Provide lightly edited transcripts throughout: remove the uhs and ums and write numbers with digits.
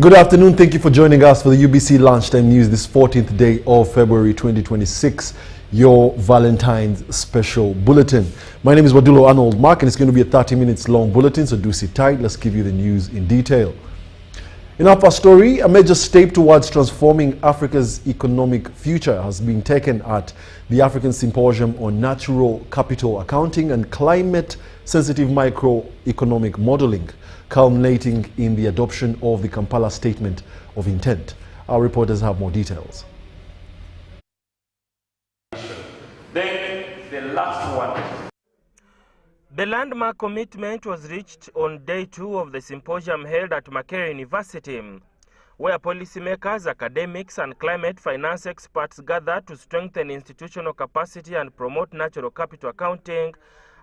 Good afternoon. Thank you for joining us for the UBC Lunchtime News this 14th day of February 2026, your Valentine's special bulletin. My name is Wadulo Arnold Mark, and it's going to be a 30 minutes long bulletin, so do sit tight. Let's give you the news in detail. In our first story, a major step towards transforming Africa's economic future has been taken at the African Symposium on Natural Capital Accounting and Climate-Sensitive Microeconomic Modeling, culminating in the adoption of the Kampala Statement of Intent. Our reporters have more details. Then the last one. The landmark commitment was reached on day 2 of the symposium held at Makerere University, where policymakers, academics, and climate finance experts gathered to strengthen institutional capacity and promote natural capital accounting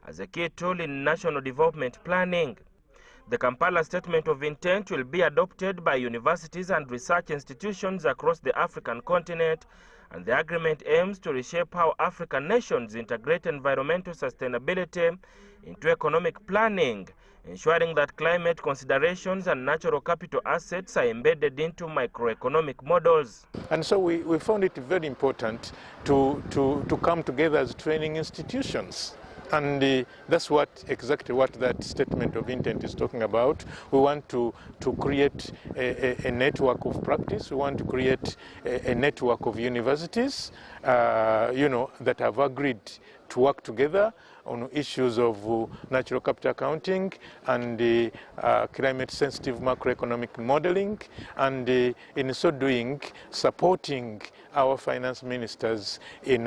as a key tool in national development planning. The Kampala Statement of Intent will be adopted by universities and research institutions across the African continent, and the agreement aims to reshape how African nations integrate environmental sustainability into economic planning, ensuring that climate considerations and natural capital assets are embedded into microeconomic models. And so we found it very important to come together as training institutions. And that's exactly what that statement of intent is talking about. We want to create a network of practice. We want to create a network of universities, that have agreed to work together on issues of natural capital accounting and climate-sensitive macroeconomic modeling, and in so doing, supporting our finance ministers in,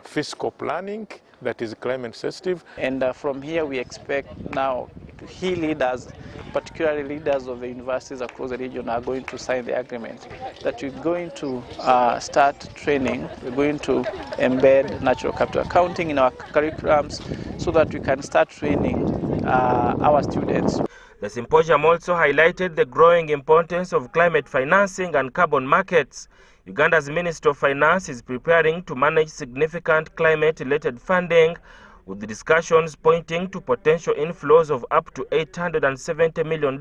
fiscal planning that is climate sensitive. And from here we expect now key leaders, particularly leaders of the universities across the region, are going to sign the agreement that we're going to start training. We're going to embed natural capital accounting in our curriculums so that we can start training our students. The symposium also highlighted the growing importance of climate financing and carbon markets. Uganda's Minister of Finance is preparing to manage significant climate-related funding, with the discussions pointing to potential inflows of up to $870 million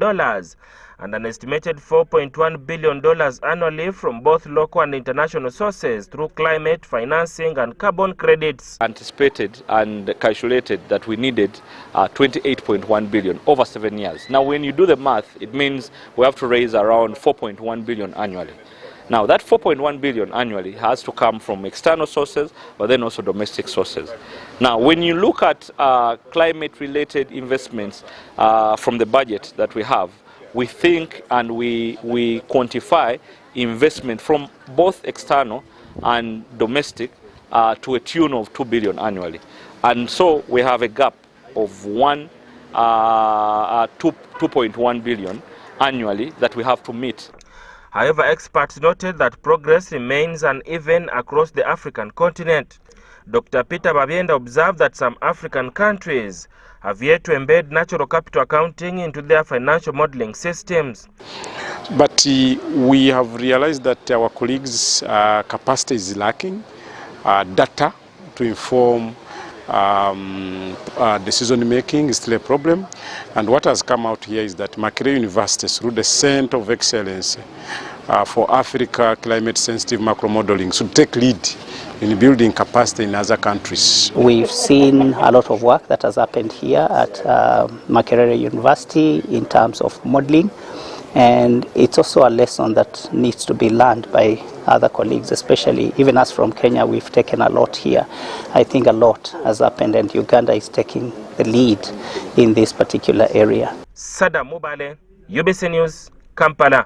and an estimated $4.1 billion annually from both local and international sources through climate financing and carbon credits. Anticipated and calculated that we needed 28.1 billion over 7 years. Now, when you do the math, it means we have to raise around 4.1 billion annually. Now, that 4.1 billion annually has to come from external sources, but then also domestic sources. Now, when you look at climate-related investments from the budget that we have, we think and we quantify investment from both external and domestic to a tune of 2 billion annually. And so we have a gap of 2.1 billion annually that we have to meet. However, experts noted that progress remains uneven across the African continent. Dr. Peter Babienda observed that some African countries have yet to embed natural capital accounting into their financial modeling systems. But we have realized that our colleagues' capacity is lacking, data to inform decision making is still a problem, and what has come out here is that Makerere University, through the Center of Excellence for Africa Climate Sensitive Macro Modeling, should take lead in building capacity in other countries. We've seen a lot of work that has happened here at Makerere University in terms of modeling, and it's also a lesson that needs to be learned by other colleagues, especially even us from Kenya. We've taken a lot here. I think a lot has happened, and Uganda is taking the lead in this particular area. Sada Mubale, UBC News, Kampala.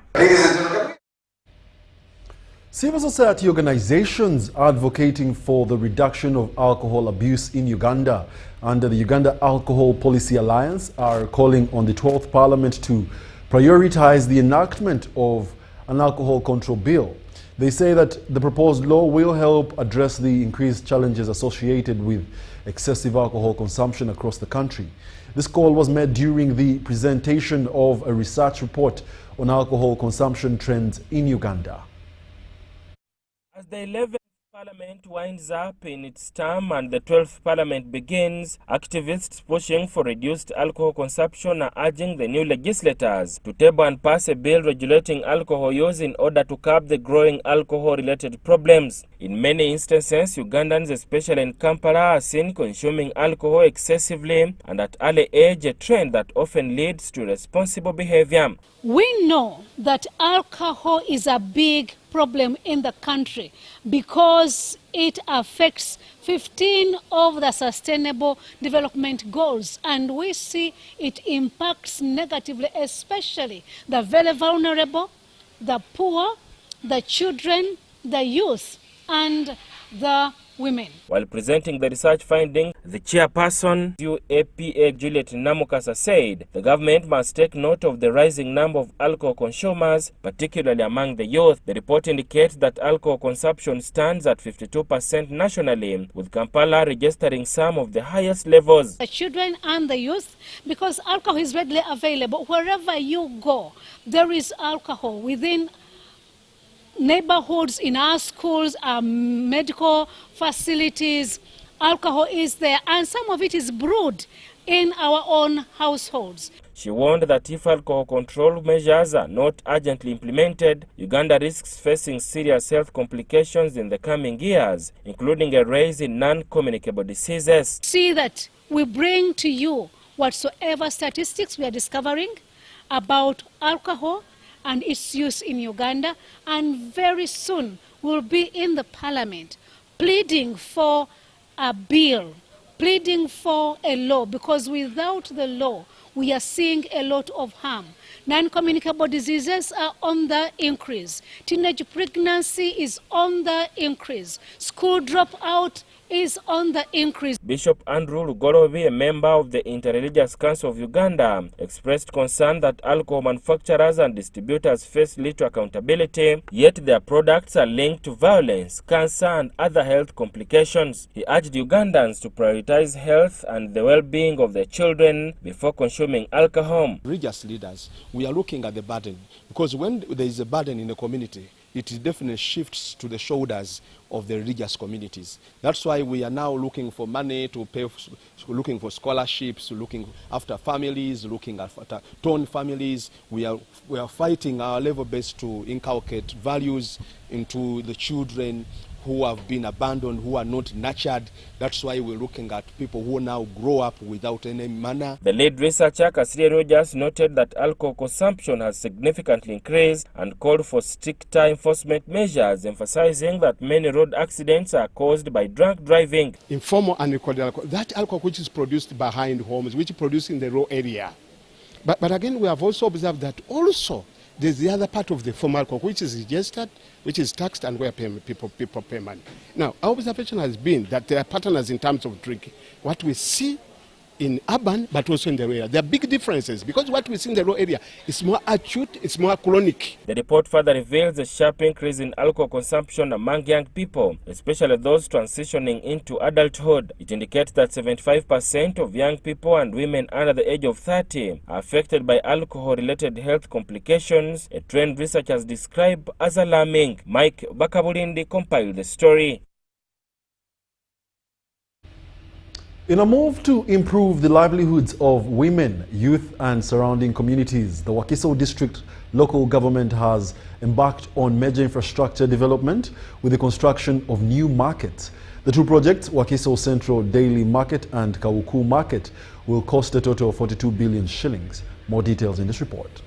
Civil society organizations advocating for the reduction of alcohol abuse in Uganda under the Uganda Alcohol Policy Alliance are calling on the 12th Parliament to prioritize the enactment of an alcohol control bill. They say that the proposed law will help address the increased challenges associated with excessive alcohol consumption across the country. This call was made during the presentation of a research report on alcohol consumption trends in Uganda. As the 11th Parliament winds up in its term and the 12th Parliament begins, activists pushing for reduced alcohol consumption are urging the new legislators to table and pass a bill regulating alcohol use in order to curb the growing alcohol-related problems. In many instances, Ugandans, especially in Kampala, are seen consuming alcohol excessively and at early age, a trend that often leads to responsible behavior. We know that alcohol is a big problem in the country because it affects 15 of the Sustainable Development Goals, and we see it impacts negatively, especially the very vulnerable, the poor, the children, the youth, and the women. While presenting the research finding, the chairperson, UAPA Juliet Namukasa, said the government must take note of the rising number of alcohol consumers, particularly among the youth. The report indicates that alcohol consumption stands at 52% nationally, with Kampala registering some of the highest levels. The children and the youth, because alcohol is readily available. Wherever you go, there is alcohol within neighborhoods, in our schools, our medical facilities. Alcohol is there, and some of it is brewed in our own households. She warned that if alcohol control measures are not urgently implemented, Uganda risks facing serious health complications in the coming years, including a rise in non-communicable diseases. See that we bring to you whatsoever statistics we are discovering about alcohol and its use in Uganda, and very soon we'll be in the Parliament pleading for a bill, pleading for a law, because without the law we are seeing a lot of harm. Non-communicable diseases are on the increase. Teenage pregnancy is on the increase. School dropout is on the increase. Bishop Andrew Lugorobi, a member of the Interreligious Council of Uganda, expressed concern that alcohol manufacturers and distributors face little accountability, yet their products are linked to violence, cancer and other health complications. He urged Ugandans to prioritize health and the well-being of their children before consuming alcohol. Religious leaders, we are looking at the burden, because when there is a burden in the community, it definitely shifts to the shoulders of the religious communities. That's why we are now looking for money to pay, looking for scholarships, looking after families, looking after torn families. We are fighting our level best to inculcate values into the children who have been abandoned, who are not nurtured. That's why we're looking at people who now grow up without any manner. The lead researcher, Kasiri Rogers, noted that alcohol consumption has significantly increased and called for stricter enforcement measures, emphasizing that many road accidents are caused by drunk driving. Informal and recorded alcohol, that alcohol which is produced behind homes, which is produced in the raw area. But again, we have also observed that also there's the other part of the formal alcohol, which is registered, which is taxed, and where people pay money. Now, our observation has been that there are patterns in terms of drinking. What we see in urban, but also in the rural area, there are big differences, because what we see in the rural area is more acute, it's more chronic. The report further reveals a sharp increase in alcohol consumption among young people, especially those transitioning into adulthood. It indicates that 75% of young people and women under the age of 30 are affected by alcohol-related health complications, a trend researchers describe as alarming. Mike Bakabulindi compiled the story. In a move to improve the livelihoods of women, youth and surrounding communities, the Wakiso District local government has embarked on major infrastructure development with the construction of new markets. The two projects, Wakiso Central Daily Market and Kawuku Market, will cost a total of 42 billion shillings. More details in this report.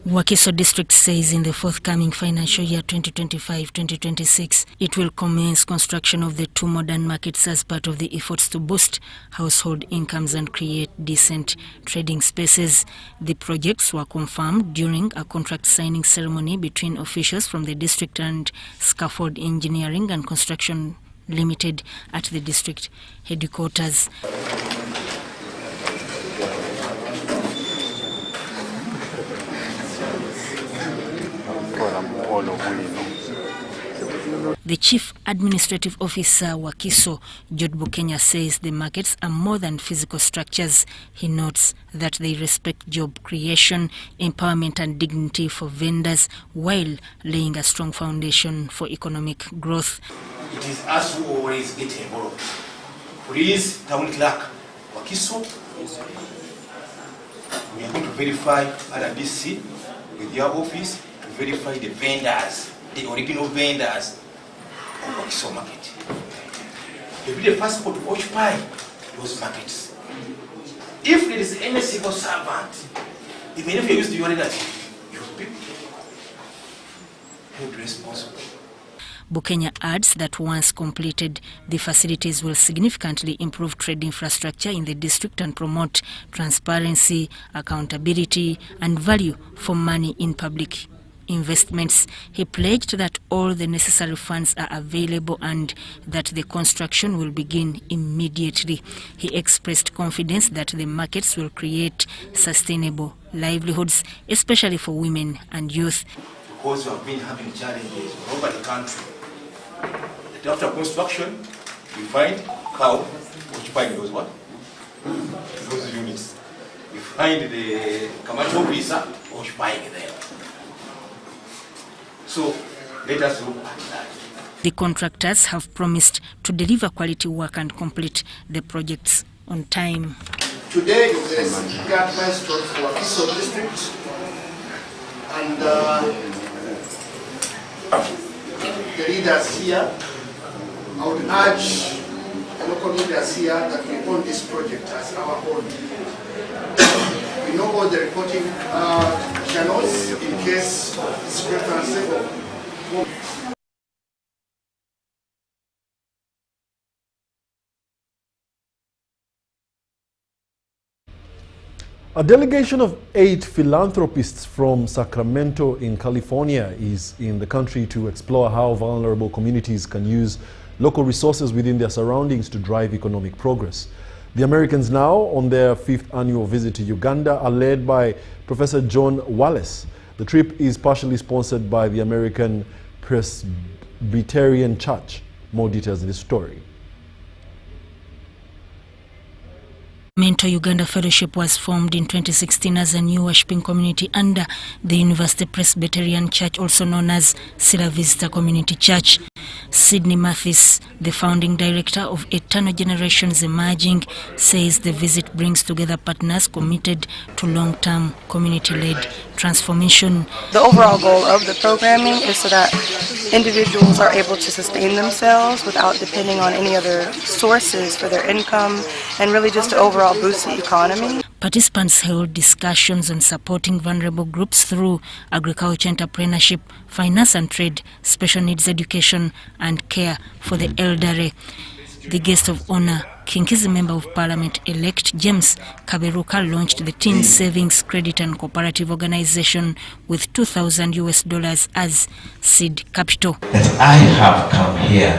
Wakiso District says in the forthcoming financial year 2025-2026, it will commence construction of the two modern markets as part of the efforts to boost household incomes and create decent trading spaces. The projects were confirmed during a contract signing ceremony between officials from the district and Scaffold Engineering and Construction Limited at the district headquarters. The Chief Administrative Officer Wakiso, Jude Bukenya, says the markets are more than physical structures. He notes that they respect job creation, empowerment and dignity for vendors while laying a strong foundation for economic growth. It is us who always get involved. Please, Town Clerk Wakiso, we are going to verify RDC with your office to verify the vendors, the original vendors of Wakiso market. They will be the first people to occupy those markets. If there is any civil servant, even if you use your relative, you will be held responsible. Bukenya adds that once completed, the facilities will significantly improve trade infrastructure in the district and promote transparency, accountability and value for money in public investments. He pledged that all the necessary funds are available and that the construction will begin immediately. He expressed confidence that the markets will create sustainable livelihoods, especially for women and youth. Because we have been having challenges all over the country. That after construction, we find cow occupying those what? Those units. We find the commercial visa occupying them. So let us look at that. The contractors have promised to deliver quality work and complete the projects on time. Today is the guard milestone for Wakiso district, and the leaders here, I would urge the local leaders here that we own this project as our own. We know all the reporting channels in case it's greater and safer. A delegation of 8 philanthropists from Sacramento in California is in the country to explore how vulnerable communities can use local resources within their surroundings to drive economic progress. The Americans, now on their 5th annual visit to Uganda, are led by Professor John Wallace. The trip is partially sponsored by the American Presbyterian Church. More details in this story. Sacramento Uganda Fellowship was formed in 2016 as a new worshiping community under the University Presbyterian Church, also known as Sila Vista Community Church. Sydney Mathis, the founding director of Eternal Generations Emerging, says the visit brings together partners committed to long-term community-led transformation. The overall goal of the programming is so that individuals are able to sustain themselves without depending on any other sources for their income, and really just to overall boost the economy. Participants held discussions on supporting vulnerable groups through agriculture entrepreneurship, finance and trade, special needs education and care for the elderly. The guest of honor, Kinkizi Member of Parliament-elect James Kaberuka, launched the Teen Savings Credit and Cooperative Organization with $2,000 as seed capital. That I have come here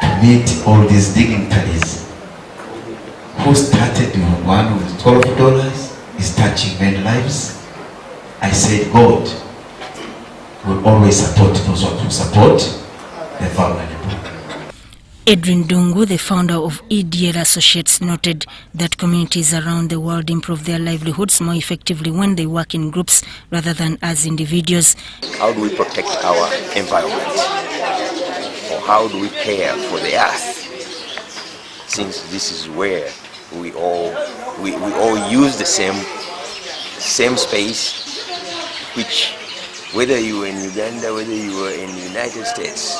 to meet all these dignitaries who started with one with $12 is touching many lives. I said God will always support those who support the vulnerable. Edwin Dungu, the founder of EDL Associates, noted that communities around the world improve their livelihoods more effectively when they work in groups rather than as individuals. How do we protect our environment? Or how do we care for the earth? Since this is where we all use the same space, which whether you were in Uganda, whether you were in the United States,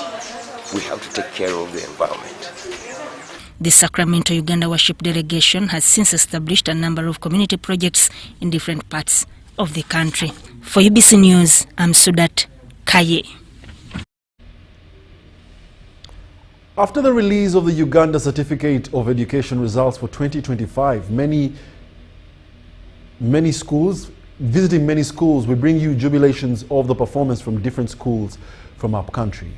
we have to take care of the environment. The Sacramento Uganda Worship Delegation has since established a number of community projects in different parts of the country. For UBC News, I'm Sudat Kaye. After the release of the Uganda Certificate of Education results for 2025, visiting many schools will bring you jubilations of the performance from different schools from our country.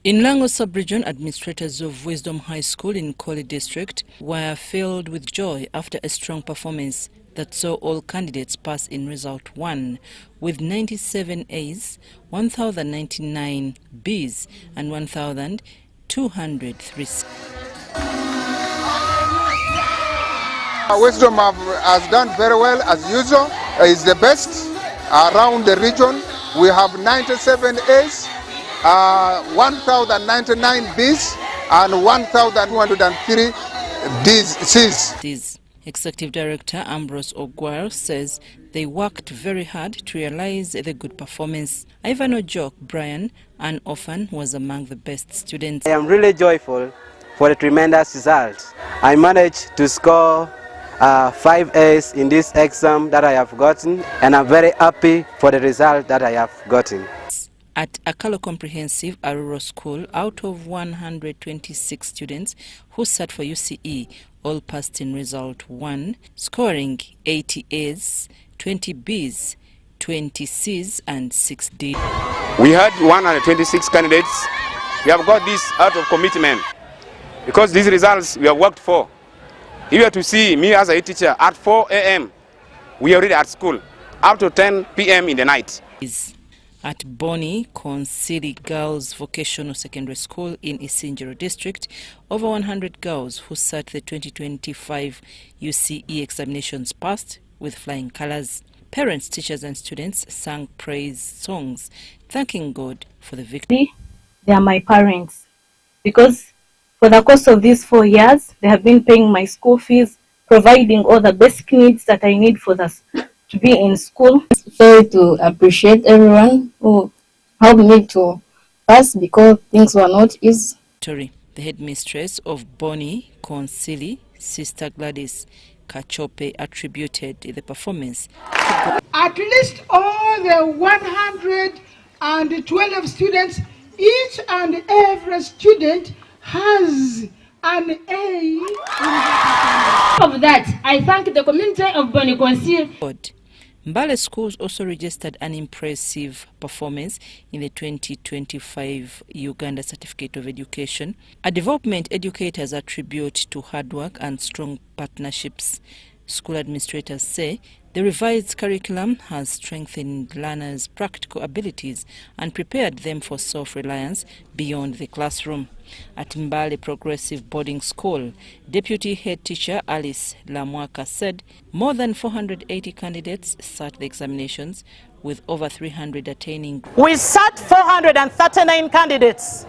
In Lango Sub-Region, administrators of Wisdom High School in Koli District were filled with joy after a strong performance that saw all candidates pass in result 1, with 97 A's, 1,099 B's and 1,203 C's. Wisdom has done very well as usual. Is the best around the region. We have 97 A's, 1,099 B's and 1,203 C's. Executive Director Ambrose Ogwar says they worked very hard to realize the good performance. Ivan Ojok Brian, an orphan, was among the best students. I am really joyful for the tremendous result. I managed to score 5 A's in this exam that I have gotten, and I'm very happy for the result that I have gotten. At Akalo Comprehensive, a rural school, out of 126 students who sat for UCE, all passed in result 1, scoring 80 A's, 20 B's, 20 C's and 6 D's. We had 126 candidates. We have got this out of commitment because these results we have worked for. If you are to see me as a teacher, at 4 a.m. we are already at school, up to 10 p.m. in the night. At Boni Consili Girls Vocational Secondary School in Isinjiro District, over 100 girls who sat the 2025 UCE examinations passed with flying colors. Parents, teachers and students sang praise songs, thanking God for the victory. They are my parents because for the course of these 4 years, they have been paying my school fees, providing all the basic needs that I need for this to be in school. Sorry to appreciate everyone who helped me to pass because things were not easy. The headmistress of Boni Consili, Sister Gladys Kachope, attributed the performance to at least all the 112 students, each and every student has an A. Of that, I thank the community of Boni Consili. Mbale schools also registered an impressive performance in the 2025 Uganda Certificate of Education, a development educators attribute to hard work and strong partnerships. School administrators say the revised curriculum has strengthened learners' practical abilities and prepared them for self-reliance beyond the classroom. At Mbale Progressive Boarding School, Deputy Head Teacher Alice Lamwaka said more than 480 candidates sat the examinations, with over 300 attaining. We sat 439 candidates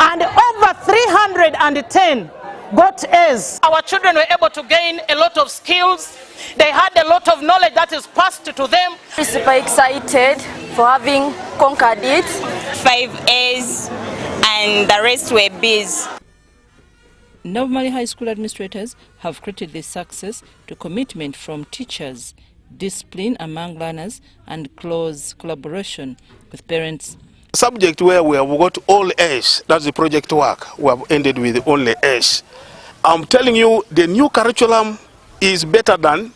and over 310 got A's. Our children were able to gain a lot of skills. They had a lot of knowledge that is passed to them. I'm super excited for having conquered it. 5 A's and the rest were B's. Novmali High School administrators have credited this success to commitment from teachers, discipline among learners and close collaboration with parents. Subject where we have got all A's, that's the project work, we have ended with only A's. I'm telling you, the new curriculum is better than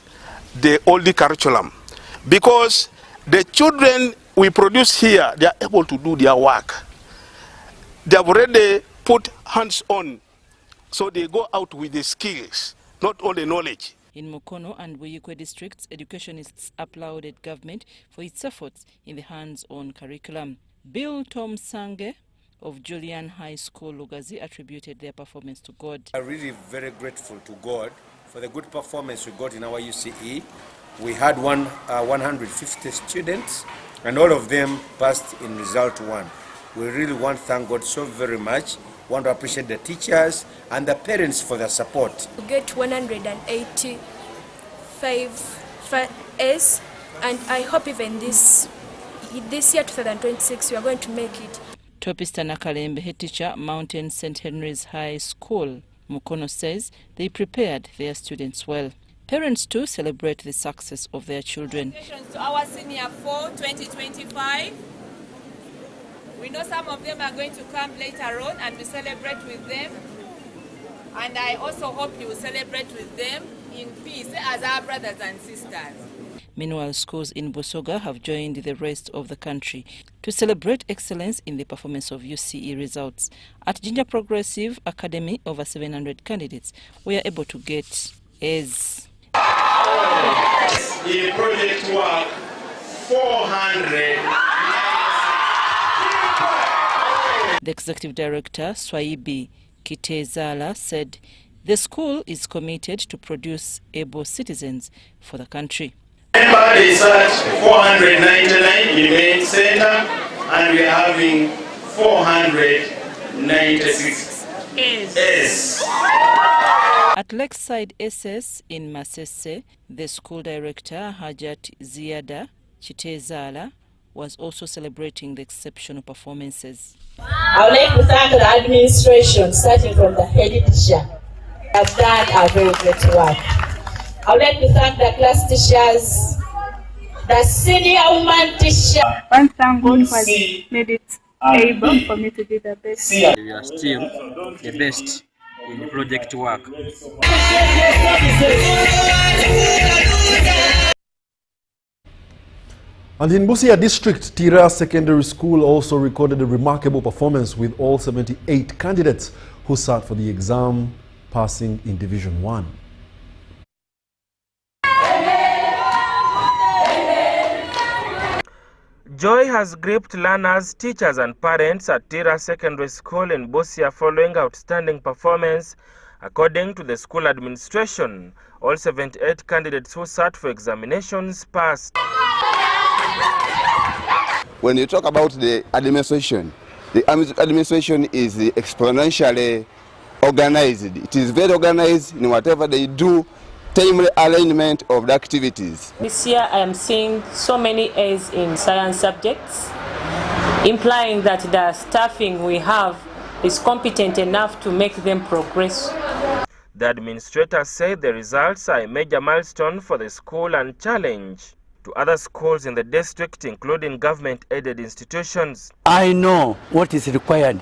the old curriculum because the children we produce here, they are able to do their work. They have already put hands on, so they go out with the skills, not only knowledge. In Mukono and Buyikwe districts, educationists applauded government for its efforts in the hands-on curriculum. Bill Tom Sange of Julian High School, Lugazi, attributed their performance to God. I'm really very grateful to God for the good performance we got in our UCE. We had 150 students, and all of them passed in result 1. We really want to thank God so very much. We want to appreciate the teachers and the parents for their support. We get 185 A's, and I hope even this year, 2026, we are going to make it. Topista Nakalembe, head teacher, Mountain St. Henry's High School, Mukono, says they prepared their students well. Parents too celebrate the success of their children. To our senior 4 2025. We know some of them are going to come later on and we celebrate with them. And I also hope you will celebrate with them in peace as our brothers and sisters. Meanwhile, schools in Busoga have joined the rest of the country to celebrate excellence in the performance of UCE results. At Ginger Progressive Academy, over 700 candidates were able to get A's. In project work, 400. The Executive Director, Swaibi Kitezala, said the school is committed to produce able citizens for the country. Remember, they search 499 in the main center, and we are having 496 A's. At Lakeside SS in Masese, the school director, Hajat Ziada Chitezala, was also celebrating the exceptional performances. I would like to thank the administration, starting from the head teacher. Have done a very great work. I would like to thank the class teachers, the senior woman teacher. And thank God for made it able for me to do the best. We are still the best in the project work. And in Busia District, Tira Secondary School also recorded a remarkable performance with all 78 candidates who sat for the exam, passing in Division 1. Joy has gripped learners, teachers and parents at Tira Secondary School in Busia following outstanding performance. According to the school administration, all 78 candidates who sat for examinations passed. When you talk about the administration is exponentially organized. It is very organized in whatever they do, timely alignment of the activities. This year I am seeing so many A's in science subjects, implying that the staffing we have is competent enough to make them progress. The administrator said the results are a major milestone for the school and challenge to other schools in the district, including government-aided institutions. I know what is required.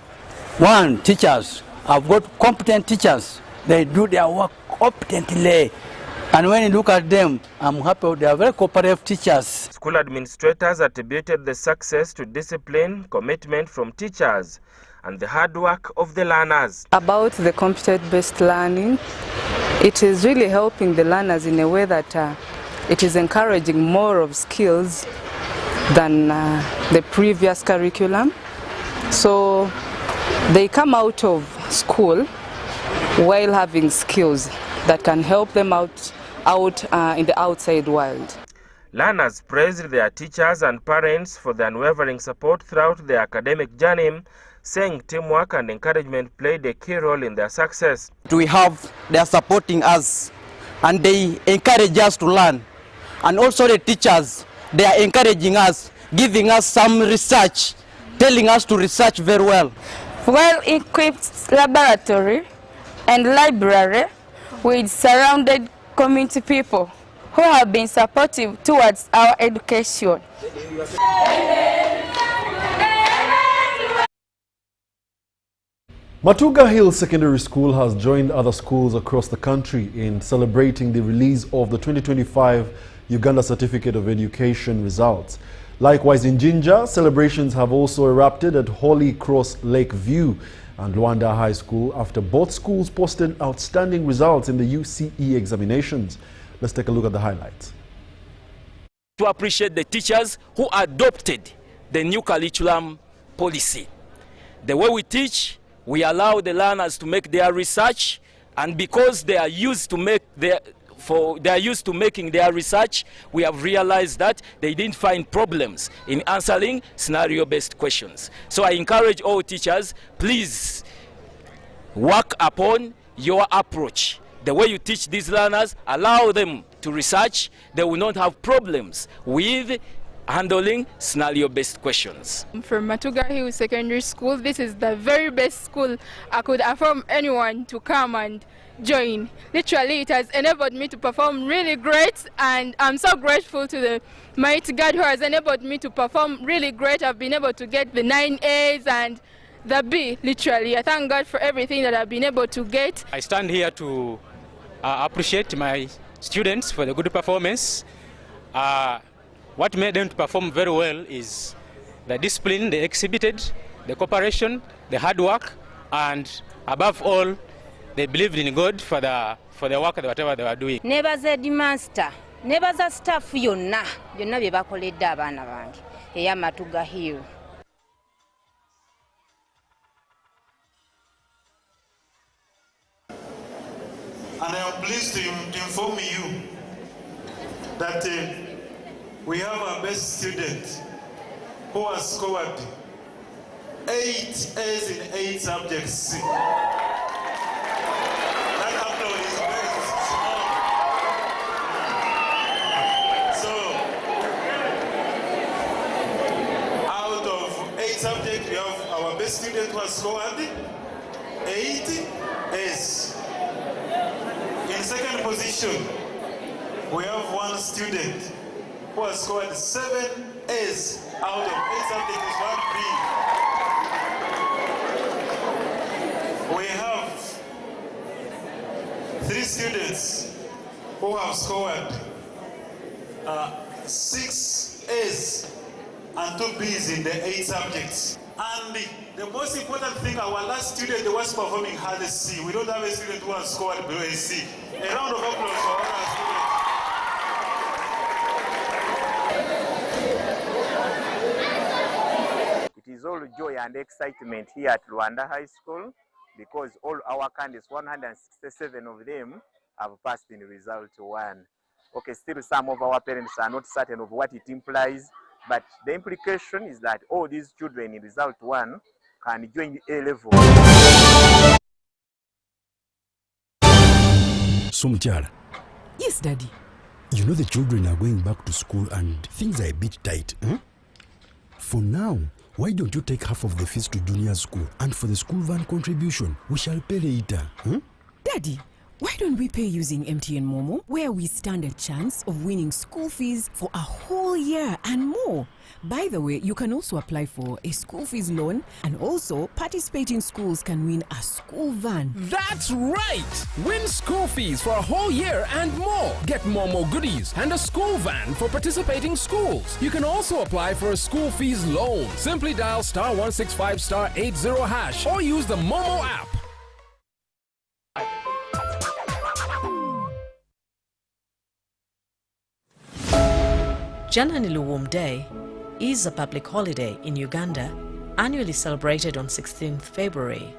One, teachers. I've got competent teachers. They do their work competently. And when you look at them, I'm happy they are very cooperative teachers. School administrators attributed the success to discipline, commitment from teachers, and the hard work of the learners. About the competency-based learning, it is really helping the learners in a way that it is encouraging more of skills than the previous curriculum. So they come out of school while having skills that can help them out in the outside world. Learners praised their teachers and parents for their unwavering support throughout their academic journey, saying teamwork and encouragement played a key role in their success. They are supporting us and they encourage us to learn. And also the teachers, they are encouraging us, giving us some research, telling us to research very well. Well-equipped laboratory and library with surrounded community people who have been supportive towards our education. Matuga Hill Secondary School has joined other schools across the country in celebrating the release of the 2025 Uganda Certificate of Education results. Likewise in Jinja, celebrations have also erupted at Holy Cross Lakeview and Luanda High School after both schools posted outstanding results in the UCE examinations. Let's take a look at the highlights. To appreciate the teachers who adopted the new curriculum policy. The way we teach, we allow the learners to make their research, and because they are used to making their research, we have realized that they didn't find problems in answering scenario-based questions. So I encourage all teachers, please work upon your approach. The way you teach these learners, allow them to research. They will not have problems with handling scenario-based questions. From Matuga Hill Secondary School, this is the very best school I could affirm anyone to come and join. Literally, it has enabled me to perform really great, and I'm so grateful to the mighty God who has enabled me to perform really great. I've been able to get the 9 A's and the B, literally. I thank God for everything that I've been able to get. I stand here to appreciate my students for the good performance. What made them to perform very well is the discipline they exhibited, the cooperation, the hard work, and above all, they believed in God for the for the work, whatever they were doing. Nebaza headmaster, nebaza staff yonna bye bakoledde abaana bange ey'Amatuga Hill. And I am pleased to inform you that we have our best student who has scored 8 A's in 8 subjects. That upload is very small. So, out of 8 subjects, we have our best student who has scored 8 A's. In second position, we have one student who has scored 7 A's out of 8 subjects, 1 B. We have 3 students who have scored 6 A's and 2 B's in the 8 subjects. And the most important thing, our last student, the worst performing, had a C. We don't have a student who has scored below a C. A round of applause for all our students. It is all joy and excitement here at Rwanda High School because all our candidates, 167 of them, have passed in result 1. Okay, still some of our parents are not certain of what it implies, but the implication is that all these children in result 1 can join A level. Somchara. Yes, Daddy. You know the children are going back to school and things are a bit tight. For now, why don't you take half of the fees to junior school, and for the school van contribution, we shall pay later. Daddy, why don't we pay using MTN Momo, where we stand a chance of winning school fees for a whole year and more? By the way, you can also apply for a school fees loan, and also participating schools can win a school van. That's right! Win school fees for a whole year and more. Get Momo goodies and a school van for participating schools. You can also apply for a school fees loan. Simply dial *165*80# or use the Momo app. Janani Luwum Day is a public holiday in Uganda, annually celebrated on 16th February.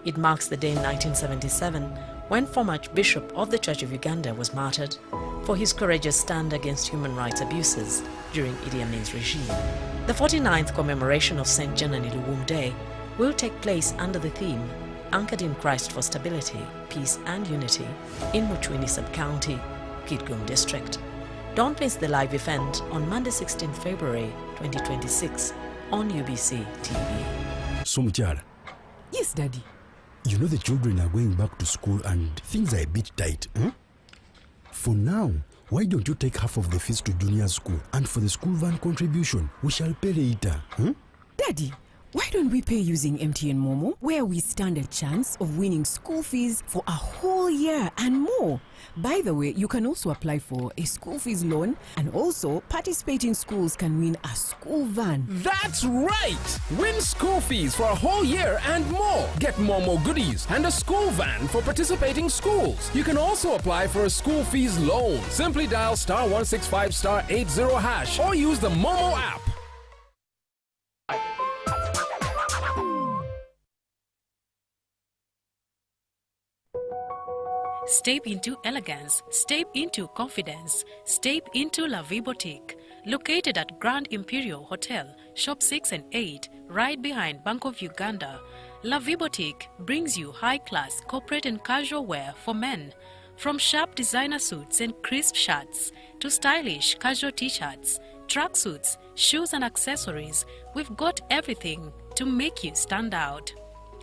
It marks the day in 1977 when former Archbishop of the Church of Uganda was martyred for his courageous stand against human rights abuses during Idi Amin's regime. The 49th commemoration of St. Janani Luwum Day will take place under the theme Anchored in Christ for Stability, Peace and Unity in Muchwini Sub-County, Kitgum District. Don't miss the live event on Monday 16th February 2026 on UBC TV. Somchara. Yes, Daddy. You know the children are going back to school and things are a bit tight. For now, why don't you take half of the fees to junior school, and for the school van contribution, we shall pay later. Daddy, why don't we pay using MTN Momo, where we stand a chance of winning school fees for a whole year and more? By the way, you can also apply for a school fees loan, and also participating schools can win a school van. That's right! Win school fees for a whole year and more. Get Momo goodies and a school van for participating schools. You can also apply for a school fees loan. Simply dial *165*80# or use the Momo app. Step into elegance, step into confidence, step into La Vie Boutique, located at Grand Imperial Hotel, Shop 6 and 8, right behind Bank of Uganda. La Vie Boutique brings you high-class corporate and casual wear for men, from sharp designer suits and crisp shirts to stylish casual t-shirts, tracksuits, shoes and accessories. We've got everything to make you stand out.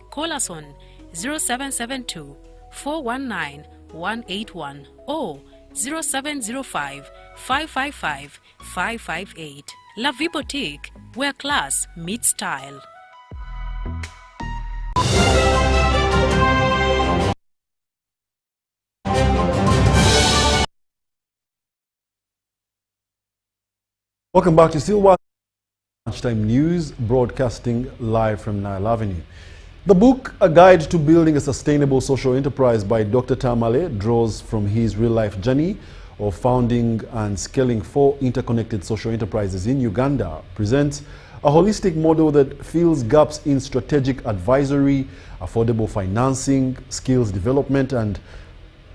Call us on 0772 419 181 or 0705 555 558. La Vie Boutique, where class meets style. Welcome back to Lunchtime News, broadcasting live from Nile Avenue. The book, A Guide to Building a Sustainable Social Enterprise by Dr. Tamale, draws from his real-life journey of founding and scaling 4 interconnected social enterprises in Uganda, presents a holistic model that fills gaps in strategic advisory, affordable financing, skills development, and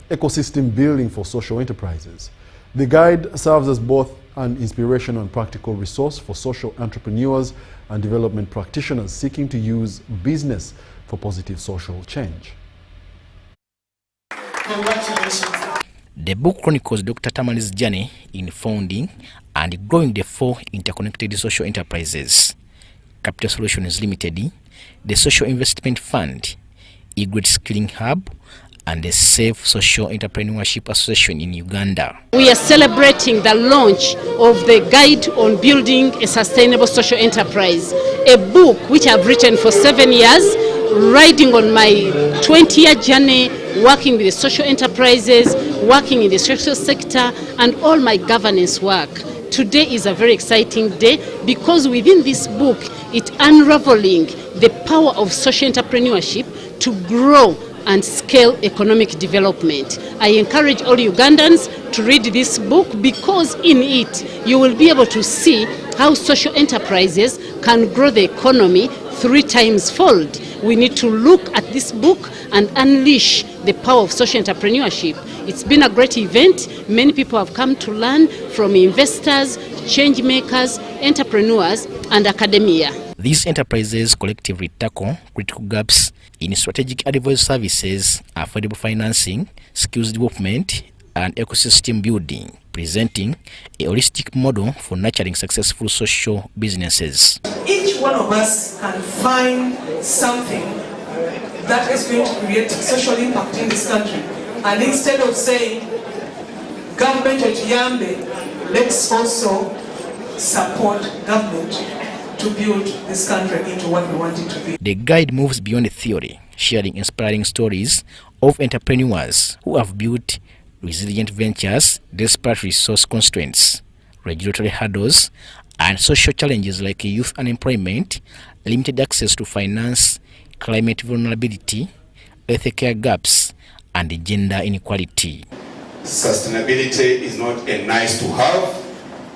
ecosystem building for social enterprises. The guide serves as both an inspirational and practical resource for social entrepreneurs and development practitioners seeking to use business for positive social change. Congratulations. The book chronicles Dr. Tamale's journey in founding and growing the 4 interconnected social enterprises: Capital Solutions Limited, the Social Investment Fund, E-Grade Skilling Hub, and the Safe Social Entrepreneurship Association in Uganda. We are celebrating the launch of the Guide on Building a Sustainable Social Enterprise, a book which I've written for 7 years, riding on my 20-year journey, working with the social enterprises, working in the social sector, and all my governance work. Today is a very exciting day because within this book, it's unraveling the power of social entrepreneurship to grow and scale economic development. I encourage all Ugandans to read this book because in it you will be able to see how social enterprises can grow the economy 3 times fold. We need to look at this book and unleash the power of social entrepreneurship. It's been a great event. Many people have come to learn from investors, change makers, entrepreneurs, and academia. These enterprises collectively tackle critical gaps in strategic advisory services, affordable financing, skills development, and ecosystem building, presenting a holistic model for nurturing successful social businesses. Each one of us can find something that is going to create social impact in this country. And instead of saying, government at Yambe, let's also support government to build this country into what we want it to be. The guide moves beyond the theory, sharing inspiring stories of entrepreneurs who have built resilient ventures despite resource constraints, regulatory hurdles, and social challenges like youth unemployment, limited access to finance, climate vulnerability, ethical gaps, and gender inequality. Sustainability is not a nice to have,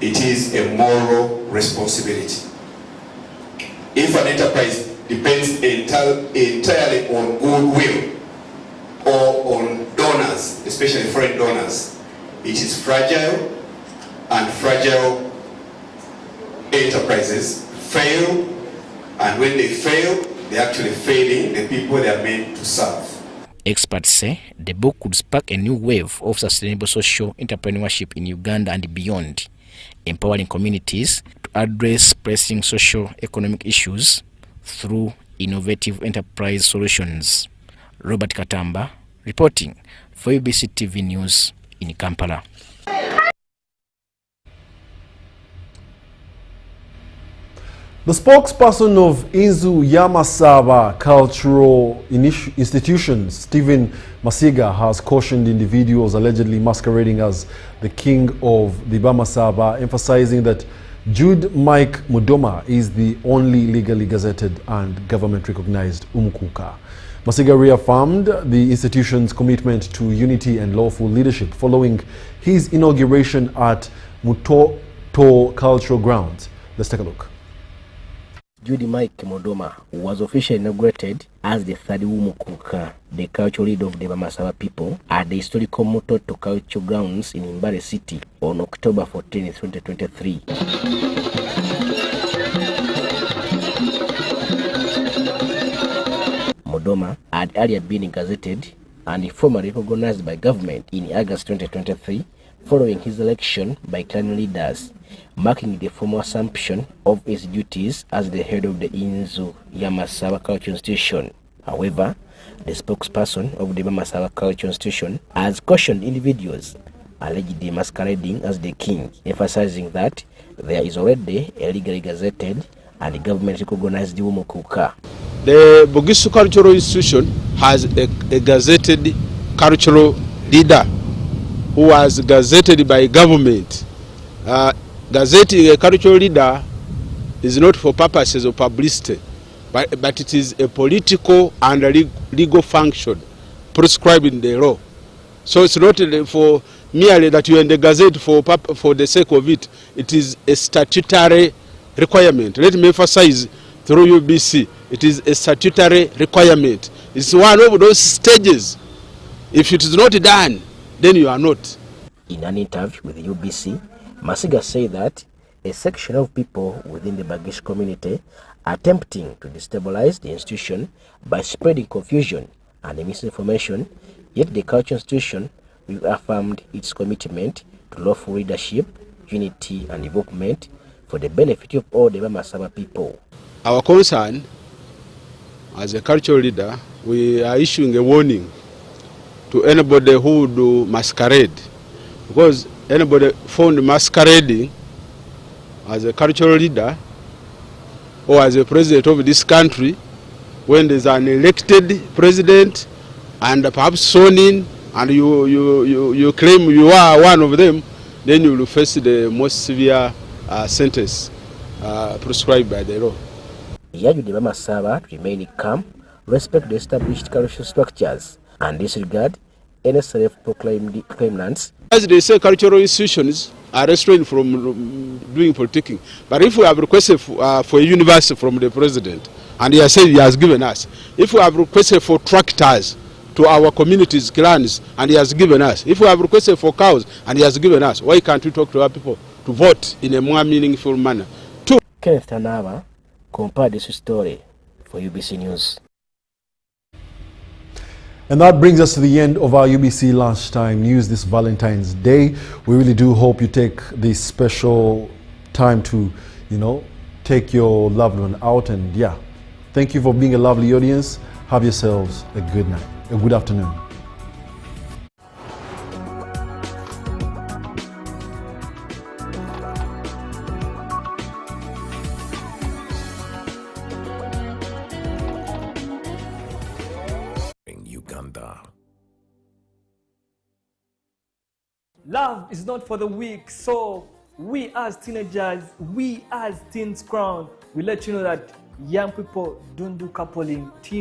it is a moral responsibility. If an enterprise depends entirely on goodwill or on donors, especially foreign donors, it is fragile, and fragile enterprises fail, and when they fail, they're actually failing the people they are meant to serve. Experts say the book could spark a new wave of sustainable social entrepreneurship in Uganda and beyond, empowering communities to address pressing socio-economic issues through innovative enterprise solutions. Robert Katamba reporting for UBC TV News in Kampala. The spokesperson of Inzu Yamasaba Cultural Institution, Stephen Masiga, has cautioned individuals allegedly masquerading as the king of the Bamasaba, emphasizing that Jude Mike Mudoma is the only legally gazetted and government-recognized Umukuka. Masiga reaffirmed the institution's commitment to unity and lawful leadership following his inauguration at Mutoto Cultural Grounds. Let's take a look. Jude Mike Modoma was officially inaugurated as the third Umukuka, the cultural leader of the Bamasaba people, at the historical Mutoto Cultural Grounds in Mbale City on October 14, 2023. Modoma had earlier been gazetted and formally recognized by government in August 2023 following his election by clan leaders, marking the formal assumption of his duties as the head of the Inzu Yamasaba Cultural Institution. However, the spokesperson of the Bamasaba Cultural Institution has cautioned individuals allegedly masquerading as the king, emphasizing that there is already a legally gazetted and government-recognized Umukuka. The Bugisu Cultural Institution has a gazetted cultural leader who was gazetted by government. Gazetting a cultural leader is not for purposes of publicity, but it is a political and a legal function prescribed in the law. So it's not for merely that you are in the Gazette for the sake of it. It is a statutory requirement. Let me emphasize through UBC, it is a statutory requirement. It's one of those stages. If it is not done, then you are not. In an interview with UBC, Masiga said that a section of people within the Bagish community are attempting to destabilize the institution by spreading confusion and misinformation, yet the cultural institution reaffirmed its commitment to lawful leadership, unity and development for the benefit of all the Mamasaba people. Our concern as a cultural leader, we are issuing a warning to anybody who do masquerade, because anybody found masquerading as a cultural leader or as a president of this country, when there's an elected president and perhaps sworn in, and you claim you are one of them, then you will face the most severe sentence prescribed by the law. He urged the Mamasaba to remain calm, respect the established cultural structures, and disregard any self-proclaimed claimants. As they say, cultural institutions are restrained from doing politicking. But if we have requested for a university from the president, and he has said he has given us, if we have requested for tractors to our communities, clans, and he has given us, if we have requested for cows, and he has given us, why can't we talk to our people to vote in a more meaningful manner? Kenneth Tanaba compared this story for UBC News. And that brings us to the end of our UBC Lunchtime News this Valentine's Day. We really do hope you take this special time to, take your loved one out. And yeah, thank you for being a lovely audience. Have yourselves a good night, a good afternoon. Love is not for the weak, so we as teenagers, we as Teens Crown, we let you know that young people don't do coupling. Teen